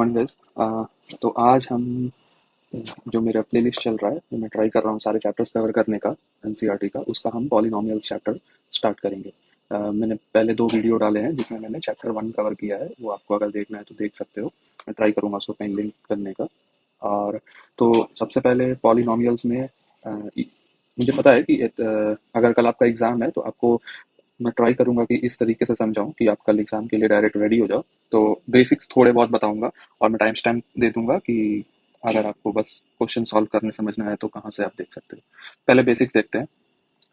Morning guys. तो आज हम जो मेरा प्लेलिस्ट चल रहा है, मैं ट्राई कर रहा हूँ सारे चैप्टर्स कवर करने का एनसीईआरटी का। उसका हम पॉलिनॉमियल्स चैप्टर स्टार्ट करेंगे। मैंने पहले 2 वीडियो डाले हैं जिसमें मैंने चैप्टर 1 कवर किया है, वो आपको अगर देखना है तो देख सकते हो। मैं ट्राई करूँगा उसको कहीं लिंक करने का। और तो सबसे पहले पॉलिनॉमियल्स में मुझे पता है कि अगर कल आपका एग्ज़ाम है तो आपको मैं ट्राई करूँगा कि इस तरीके से समझाऊँ कि आप कल एग्ज़ाम के लिए डायरेक्ट रेडी हो जाओ। तो बेसिक्स थोड़े बहुत बताऊँगा और मैं टाइम स्टैम्प दे दूँगा कि अगर आपको बस क्वेश्चन सॉल्व करने समझना है तो कहाँ से आप देख सकते हो। पहले बेसिक्स देखते हैं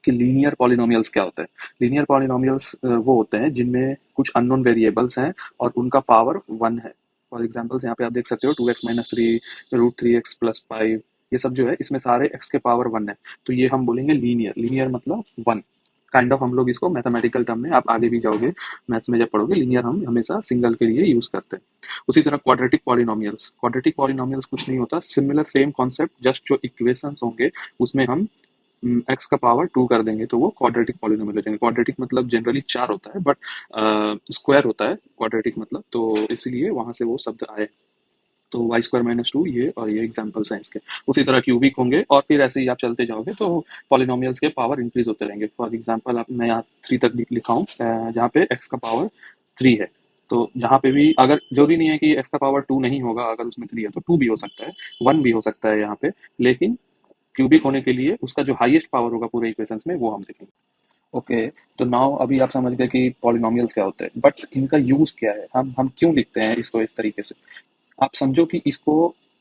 कि लीनियर पॉलिनोमियल्स क्या होता है। लीनियर पॉलिनोमियल्स वो होते हैं जिनमें कुछ अननोन वेरिएबल्स हैं और उनका पावर 1 है। फॉर एग्जांपल्स यहाँ पे आप देख सकते हो 2x minus three, root three x plus five, ये सब जो है इसमें सारे x के पावर 1 है। तो ये हम बोलेंगे लीनियर। लीनियर मतलब 1। काइंड ऑफ हम लोग इसको मैथमेटिकल टर्म में, आप आगे भी जाओगे मैथ्स में जब पढ़ोगे, लीनियर हम हमेशा सिंगल के लिए यूज करते हैं। उसी तरह क्वाड्रेटिक पॉलिनोमियल्स, क्वाड्रेटिक पॉलिनोमियल्स कुछ नहीं होता, सिमिलर सेम कॉन्सेप्ट, जस्ट जो इक्वेशंस होंगे उसमें हम एक्स का पावर 2 कर देंगे तो वो क्वाड्रेटिक पॉलिनोमियल हो जाएंगे। क्वाड्रेटिक मतलब जनरली 4 होता है, बट स्क्वायर होता है क्वाड्रेटिक मतलब, तो इसलिए वहां से वो शब्द आए। तो वाई स्क्वायर माइनस टू, ये और ये एग्जाम्पल्स हैं इसके। उसी तरह क्यूबिक होंगे और फिर ऐसे ही आप चलते जाओगे तो पॉलिनोमियल्स के पावर इंक्रीज होते रहेंगे। फॉर एग्जाम्पल आप, मैं यहाँ 3 तक लिखा हूँ, जहाँ पे एक्स का पावर 3 है। तो जहाँ पे भी, अगर जरूरी नहीं है कि एक्स का पावर 2 नहीं होगा, अगर उसमें 3 है तो 2 भी हो सकता है, 1 भी हो सकता है यहाँ पे। लेकिन क्यूबिक होने के लिए उसका जो हाईएस्ट पावर होगा पूरे इक्वेशंस में वो हम देखेंगे। ओके, तो नाउ अभी आप समझ गए कि पॉलिनोमियल्स क्या होते हैं, बट इनका यूज क्या है, हम क्यों लिखते हैं इसको इस तरीके से। आप समझो कि इसको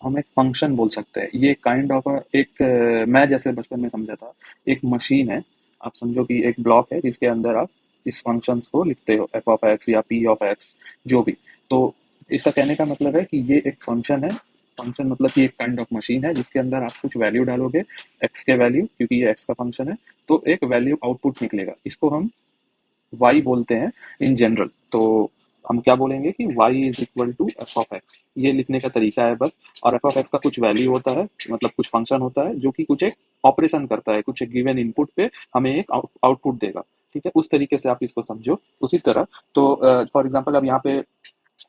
हम एक फंक्शन बोल सकते हैं। ये काइंड ऑफ एक मैं जैसे बचपन में समझा था, एक मशीन है। आप समझो कि एक ब्लॉक है जिसके अंदर आप इस फंक्शंस को लिखते हो, एफ ऑफ एक्स या पी ऑफ एक्स, जो भी। तो इसका कहने का मतलब है कि ये एक फंक्शन है। फंक्शन मतलब कि एक काइंड ऑफ मशीन है जिसके अंदर आप कुछ वैल्यू डालोगे, एक्स के वैल्यू, क्योंकि ये एक्स का फंक्शन है, तो एक वैल्यू आउटपुट निकलेगा। इसको हम वाई बोलते हैं इन जनरल। तो हम क्या बोलेंगे कि y is equal to f of x, ये लिखने का तरीका है बस। और एफ ऑफ एक्स का कुछ वैल्यू होता है, मतलब कुछ फंक्शन होता है जो कि कुछ एक ऑपरेशन करता है, कुछ एक गिवन इनपुट पे हमें एक आउटपुट देगा। ठीक है, उस तरीके से आप इसको समझो। उसी तरह तो फॉर एग्जाम्पल अब यहाँ पे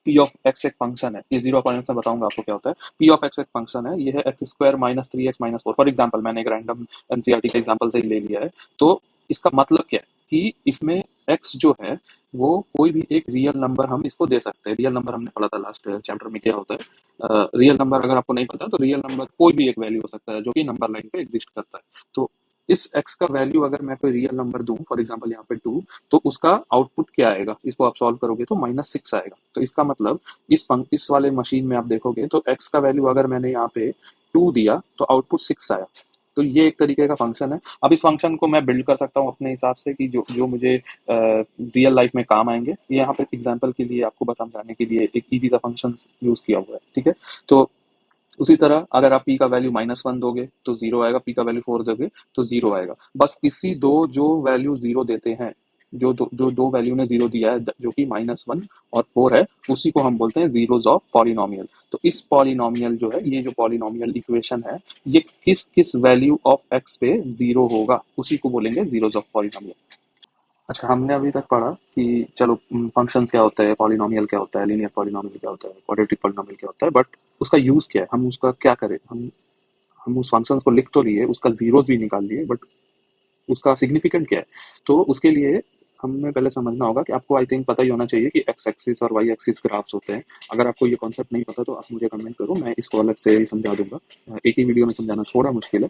पी ऑफ एक्स एक फंक्शन है, ये जीरो पॉइंट में बताऊंगा आपको क्या होता है। पी ऑफ एक्स एक फंक्शन है, ये है x square minus three x minus four. For example मैंने एक रैंडम एनसीईआरटी के एग्जाम्पल से ही ले लिया है। तो इसका मतलब क्या है कि इसमें एक्स जो है वो कोई भी एक रियल नंबर हम इसको दे सकते हैं। रियल नंबर हमने पढ़ा था लास्ट चैप्टर में क्या होता है। रियल नंबर अगर आपको नहीं पता तो रियल नंबर कोई भी एक वैल्यू हो सकता है जो कि नंबर लाइन पे एग्जिस्ट करता है। तो इस एक्स का वैल्यू अगर मैं कोई रियल नंबर दूं, फॉर एग्जाम्पल यहाँ पे 2, तो उसका आउटपुट क्या आएगा, इसको आप सॉल्व करोगे तो -6 आएगा। तो इसका मतलब इस वाले मशीन में आप देखोगे तो एक्स का वैल्यू अगर मैंने यहाँ पे 2 दिया तो आउटपुट 6 आया। तो ये एक तरीके का फंक्शन है। अब इस फंक्शन को मैं बिल्ड कर सकता हूँ अपने हिसाब से कि जो जो मुझे रियल लाइफ में काम आएंगे। ये यहाँ पे एग्जाम्पल के लिए आपको बस समझाने के लिए एक इजी सा फंक्शन यूज किया हुआ है। ठीक है, तो उसी तरह अगर आप p का वैल्यू -1 दोगे तो 0 आएगा, p का वैल्यू 4 दोगे तो 0 आएगा। बस इसी दो जो वैल्यू 0 देते हैं, जो दो वैल्यू ने 0 दिया है, जो कि -1 और 4 है, उसी को हम बोलते हैं जीरोस ऑफ पॉलिनोमियल। तो इस पॉलिनोमियल जो है, ये जो पॉलिनोमियल इक्वेशन है, ये किस किस वैल्यू ऑफ x पे 0 होगा, उसी को बोलेंगे जीरोस ऑफ पॉलिनोमियल। अच्छा, हमने अभी तक पढ़ा कि चलो फंक्शंस क्या होता है, पॉलिनोमियल क्या होता है, लीनियर पॉलिनोमियल क्या होता है, क्वाड्रेटिक पॉलिनोमियल क्या होता है, बट उसका यूज क्या है, हम उसका क्या करें। हम उस फंक्शंस को लिख तो लिए, उसका जीरोस भी निकाल लिए, बट उसका सिग्निफिकेंट क्या है। तो उसके लिए हमें पहले समझना होगा कि आपको आई थिंक पता ही होना चाहिए कि एक्स एक्सिस और वाई एक्सिस ग्राफ्स होते हैं। अगर आपको ये कॉन्सेप्ट नहीं पता तो आप मुझे कमेंट करो, मैं इसको अलग से समझा दूंगा। एक ही वीडियो में समझाना थोड़ा मुश्किल है,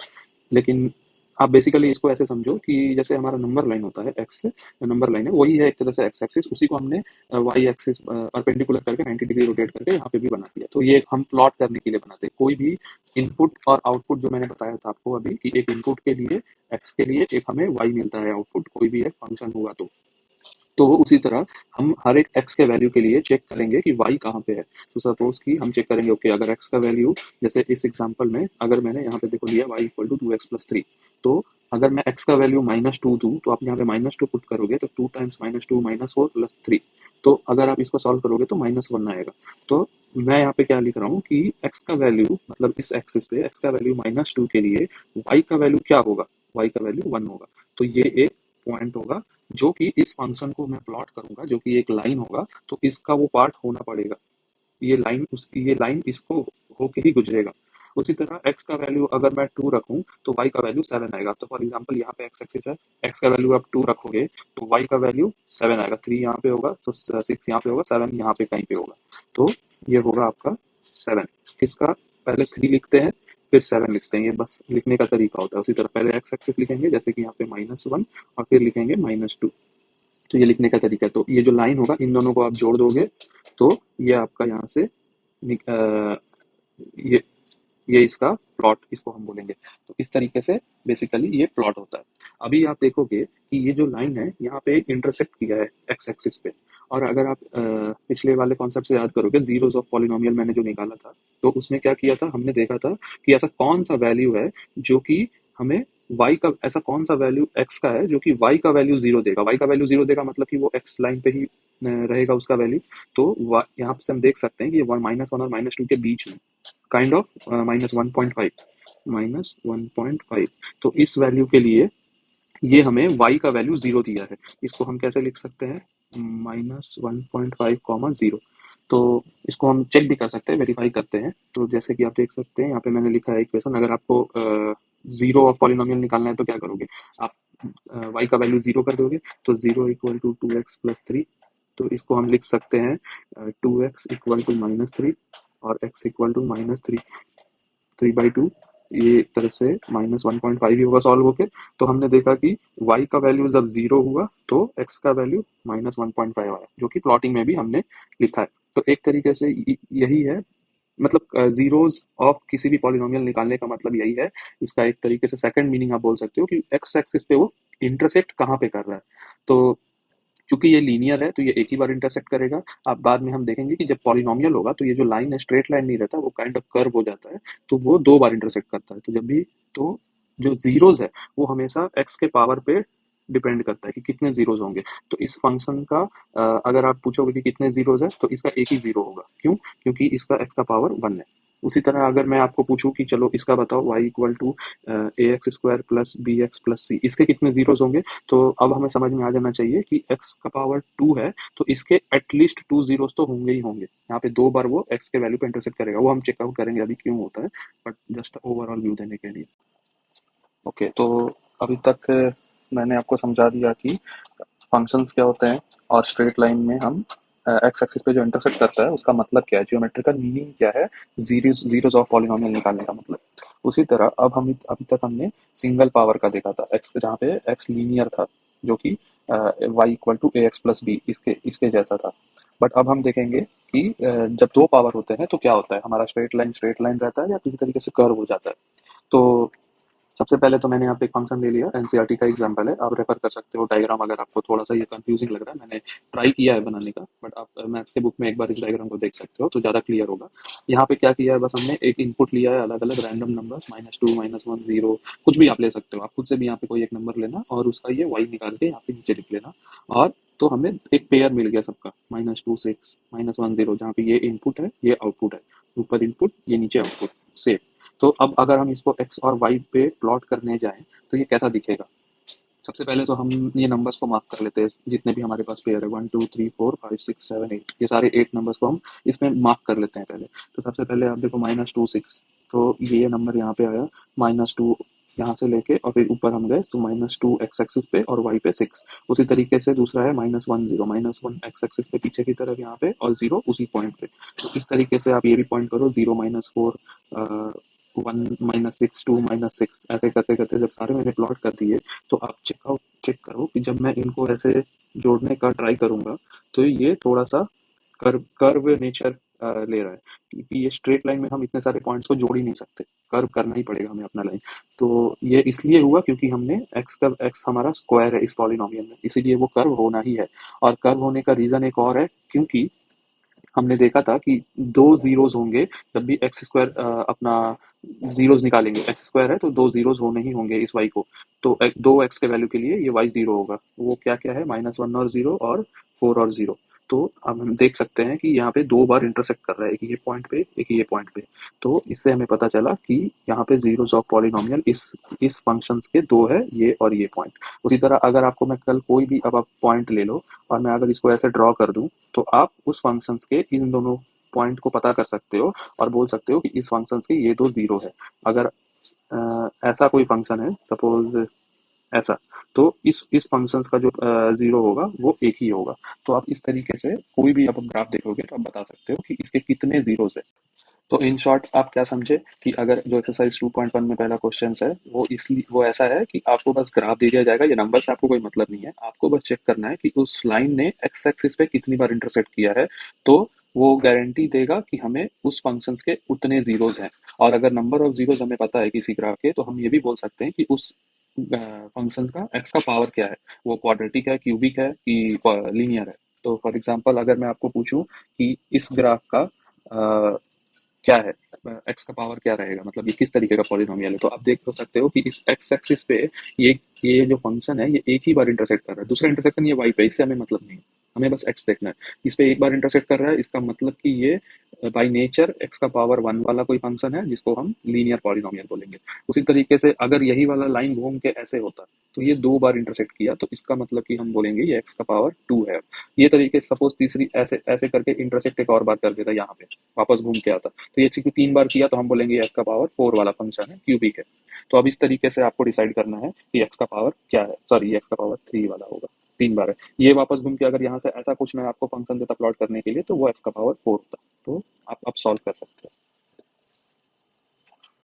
लेकिन आप बेसिकली इसको ऐसे समझो कि जैसे हमारा नंबर लाइन होता है, एक्स नंबर लाइन है, वही है एक तरह से एक्स एक्सिस, उसी को हमने वाई एक्सिस परपेंडिकुलर करके 90 डिग्री रोटेट करके यहाँ पे भी बना दिया। तो ये हम प्लॉट करने के लिए बनाते हैं। कोई भी इनपुट और आउटपुट, जो मैंने बताया था आपको अभी कि एक इनपुट के लिए एक्स के लिए एक हमें वाई मिलता है आउटपुट, कोई भी एक फंक्शन हुआ तो उसी तरह हम हर एक x के वैल्यू के लिए चेक करेंगे कि y कहाँ पे है। तो सपोज कि हम चेक करेंगे, ओके, अगर x का वैल्यू, जैसे इस एग्जांपल में अगर मैंने यहाँ पे देखो लिया y इक्वल टू 2x+3, तो अगर मैं x का वैल्यू -2 दूं तो आप यहाँ पे -2 पुट करोगे तो 2 टाइम्स -2 -4 +3। तो अगर आप इसको सॉल्व करोगे तो -1 आएगा। तो मैं यहाँ पे क्या लिख रहा हूँ कि x का वैल्यू, मतलब इस एक्सिस पे x का वैल्यू -2 के लिए y का वैल्यू क्या होगा, y का वैल्यू 1 होगा। तो ये एक पॉइंट होगा जो कि इस फंक्शन को मैं प्लॉट करूंगा, जो कि एक लाइन होगा, तो इसका वो पार्ट होना पड़ेगा। ये लाइन इसको होके ही गुजरेगा। उसी तरह x का वैल्यू अगर मैं 2 रखूं तो y का वैल्यू 7 आएगा। तो फॉर एग्जांपल यहाँ पे x एक्सिस है, x का वैल्यू आप 2 रखोगे तो y का वैल्यू 7 आएगा। 3 यहाँ पे होगा तो 6 यहाँ पे होगा, 7 यहाँ पे कहीं पे होगा। तो ये होगा आपका 7। किसका? पहले 3 लिखते हैं फिर 7 लिखते हैं, ये बस लिखने का तरीका होता है। उसी तरह पहले x एक्सिस लिखेंगे जैसे कि यहाँ पे -1 और फिर लिखेंगे -2। तो ये लिखने का तरीका है। तो ये जो लाइन होगा इन दोनों को आप जोड़ दोगे तो ये आपका यहाँ से ये ये इसका प्लॉट इसको हम बोलेंगे। तो इस तरीके से बेसिकली ये प्लॉट होता है। अभी आप देखोगे कि ये जो लाइन है यहाँ पे इंटरसेक्ट किया है एक्स एक्सिस पे। और अगर आप पिछले वाले कॉन्सेप्ट से याद करोगे जीरोस ऑफ पॉलिनोमियल मैंने जो निकाला था, तो उसमें क्या किया था, हमने देखा था कि ऐसा कौन सा वैल्यू है जो कि हमें y का, ऐसा कौन सा वैल्यू x का है जो कि y का वैल्यू जीरो देगा। y का वैल्यू जीरो देगा मतलब कि वो x लाइन पे ही रहेगा उसका वैल्यू। तो यहाँ से हम देख सकते हैं कि ये -1 और -2 के बीच में काइंड ऑफ -1.5 -1.5। तो इस वैल्यू के लिए ये हमें y का वैल्यू जीरो दिया है। इसको हम कैसे लिख सकते हैं? -1.5, 0। तो इसको हम चेक भी कर सकते हैं, वेरीफाई करते हैं। तो जैसे कि आप देख सकते हैं यहाँ पे मैंने लिखा है इक्वेशन। अगर आपको जीरो ऑफ पॉलिनोमियल निकालना है तो क्या करोगे आप? y का वैल्यू जीरो कर दोगे तो 0 = 2x + 3। तो इसको हम लिख सकते हैं 2x = -3 और x = -3, 3/2। ये एक तरफ से -1.5 ही होगा सॉल्व होके। तो हमने देखा कि y का वैल्यू जब जीरो हुआ तो x का वैल्यू -1.5 आया, जो कि प्लॉटिंग में भी हमने लिखा है। तो एक तरीके से यही है, मतलब जीरोस ऑफ किसी भी पॉलिनोमियल निकालने का मतलब यही है। इसका एक तरीके से सेकंड मीनिंग आप बोल सकते हो कि एक्स एक्सिस पे वो इंटरसेक्ट कहाँ पे कर रहा है। तो चूंकि ये लीनियर है तो ये एक ही बार इंटरसेक्ट करेगा। अब बाद में हम देखेंगे कि जब पॉलिनोमियल होगा तो ये जो लाइन है स्ट्रेट लाइन नहीं रहता, वो काइंड ऑफ कर्व हो जाता है। तो वो 2 बार इंटरसेक्ट करता है। तो जब भी, तो जो जीरोस है वो हमेशा एक्स के पावर पे डिपेंड करता है कि कितने जीरोस होंगे। तो इस फंक्शन का अगर आप पूछोगे कि कितने जीरोस है तो इसका एक ही जीरो होगा। क्यों? क्योंकि इसका एक्स का पावर 1 है। उसी तरह अगर मैं आपको पूछूं कि चलो इसका बताओ y = ax² + bx + c, इसके कितने जीरोस होंगे? तो अब हमें समझ में आ जाना चाहिए कि x का पावर 2 है तो इसके एटलीस्ट 2 जीरोस तो होंगे ही होंगे। यहाँ पे 2 बार वो x के वैल्यू पे इंटरसेक्ट करेगा। वो हम चेकआउट करेंगे अभी क्यों होता है, बट जस्ट ओवरऑल व्यू देने के लिए। ओके, तो अभी तक मैंने आपको समझा दिया कि फंक्शंस क्या होते हैं और स्ट्रेट लाइन में हम एक्स एक्सिस पे जो इंटरसेक्ट करता है उसका मतलब क्या है, जियोमेट्रिकल मीनिंग क्या है, जीरोस ऑफ पॉलिनोमियल निकालने का मतलब। उसी तरह अब हम अभी तक हमने सिंगल पावर का देखा था, एक्स जहाँ पे एक्स लीनियर था, जो कि y = ax + b इसके इसके जैसा था। बट अब हम देखेंगे कि जब 2 पावर होते हैं तो क्या होता है, हमारा स्ट्रेट लाइन रहता है या किसी तरीके से कर्व हो जाता है। तो सबसे पहले तो मैंने यहाँ पे एक फंक्शन ले लिया, एनसीईआरटी का एग्जांपल है, आप रेफर कर सकते हो डायग्राम अगर आपको थोड़ा सा ये कंफ्यूजिंग लग रहा है। मैंने ट्राई किया है बनाने का, बट आप मैथ्स के बुक में एक बार इस डायग्राम को देख सकते हो तो ज़्यादा क्लियर होगा। यहाँ पे क्या किया है, बस हमने एक इनपुट लिया है, अलग अलग रैंडम नंबर्स -2 -1 0 कुछ भी आप ले सकते हो। आप खुद से भी यहाँ पे कोई एक नंबर लेना और उसका ये वाई निकाल के यहाँ पे नीचे लिख लेना। और तो हमें एक पेयर मिल गया सबका, -2 6 -1 0, जहाँ पे ये इनपुट है ये आउटपुट है, ऊपर इनपुट ये नीचे आउटपुट सेम। तो अब अगर हम इसको एक्स और वाई पे प्लॉट करने जाएं तो ये कैसा दिखेगा? सबसे पहले तो हम ये नंबर्स को मार्क कर लेते हैं, जितने भी हमारे पास पेयर है 1 2 3 4 5 6 7 8, ये सारे 8 नंबर्स को हम इसमें मार्क कर लेते हैं पहले। तो सबसे पहले आप देखो -2 6, तो ये नंबर यहाँ पे आया -2, यहाँ से लेके और फिर ऊपर हम गए तो -2 एक्स एक्सिस पे और वाई पे 6। उसी तरीके से दूसरा है -1 0, -1 एक्स एक्सिस पे पीछे की तरफ यहाँ पे और 0 उसी पॉइंट पे। तो इस तरीके से आप ये भी पॉइंट करो 0 -4 1 -6 2 -6, ऐसे करते करते जब सारे मैंने प्लॉट कर दिए तो आप चेक करो कि जब मैं इनको ऐसे जोड़ने का ट्राई करूंगा तो ये थोड़ा सा कर्व नेचर ले रहा है, क्योंकि ये स्ट्रेट लाइन में हम इतने सारे पॉइंट्स को जोड़ ही नहीं सकते, कर्व करना ही पड़ेगा हमें अपना लाइन। तो ये इसलिए हुआ क्योंकि हमने एक्स हमारा स्क्वायर है इस पॉलिनोमियल में, इसीलिए वो कर्व होना ही है। और कर्व होने का रीजन एक और है, क्योंकि हमने देखा था कि 2 ज़ीरोज़ होंगे जब भी एक्स स्क्वायर अपना ज़ीरोज़ निकालेंगे, एक्स स्क्वायर है तो 2 ज़ीरोज़ होने ही होंगे इस वाई को। तो 2 एक्स के वैल्यू के लिए ये वाई 0 होगा। वो क्या-क्या है, -1 और 0 और 4 और 0। तो अब हम देख सकते हैं कि यहाँ पे 2 बार इंटरसेक्ट कर रहा है, एक ये पॉइंट पे, एक ये पॉइंट पे। तो इससे हमें पता चला कि यहाँ पे ज़ीरोज़ ऑफ पॉलिनोमियल इस फंक्शंस के 2 है, ये और ये पॉइंट। उसी तरह अगर आपको मैं कल कोई भी अब आप पॉइंट ले लो और मैं अगर इसको ऐसे ड्रॉ कर दूं तो आप उस फंक्शंस के इन दोनों पॉइंट को पता कर सकते हो और बोल सकते हो कि इस फंक्शन के ये दो जीरो है। अगर ऐसा कोई फंक्शन है सपोज ऐसा, तो इस फंक्शंस का जो जीरो होगा वो एक ही होगा। तो आप इस तरीके से कोई भी आप ग्राफ देखोगे तो आप बता सकते हो कि इसके कितने जीरोस है। तो इन शॉर्ट आप क्या समझे कि अगर जो एक्सरसाइज 2.1 में पहला क्वेश्चन है वो ऐसा है कि आपको बस ग्राफ दे दिया जाएगा, ये नंबर से आपको कोई मतलब नहीं है, आपको बस चेक करना है कि उस लाइन ने एक्स एक्सिस पे कितनी बार इंटरसेक्ट किया है। तो वो गारंटी देगा कि हमें उस फंक्शंस के उतने जीरोस हैं। और अगर नंबर ऑफ जीरोस हमें पता है किसी ग्राफ के, तो हम ये भी बोल सकते हैं कि उस फंक्शन का एक्स का पावर क्या है, वो क्वाड्रेटिक है, क्यूबिक है कि लीनियर है। तो फॉर एग्जांपल अगर मैं आपको पूछूं कि इस ग्राफ का क्या है, एक्स का पावर क्या रहेगा, मतलब ये किस तरीके का पॉलिनोमियल है, तो आप देख तो सकते हो कि इस एक्स एक्सिस पे ये जो फंक्शन है ये एक ही बार इंटरसेक्ट कर रहा है, दूसरा इंटरसेक्शन ये वाई पे, इससे हमें मतलब नहीं है, हमें बस एक्स देखना है। इस पे एक बार इंटरसेक्ट कर रहा है, इसका मतलब कि ये बाई नेचर एक्स का पावर वन वाला कोई फंक्शन है जिसको हम लीनियर पॉलिनोमियल बोलेंगे। उसी तरीके से अगर यही वाला लाइन घूम के ऐसे होता तो ये दो बार इंटरसेक्ट किया, तो इसका मतलब कि हम बोलेंगे ये एक्स का पावर टू है। ये तरीके से सपोज तीसरी ऐसे ऐसे करके इंटरसेक्ट एक और बार कर देता यहाँ पे, वापस घूम के आता, तो ये चीज तीन बार किया तो हम बोलेंगे एक्स का पावर फोर वाला फंक्शन है, क्यूबिक है। तो अब इस तरीके से आपको डिसाइड करना है कि एक्स का पावर क्या है, सॉरी एक्स का पावर थ्री वाला होगा, तीन बार है। ये वापस घूम के अगर यहाँ से ऐसा कुछ मैं आपको फंक्शन देता प्लॉट करने के लिए, तो वो एक्स का पावर फोर होता। तो आप सॉल्व कर सकते हो।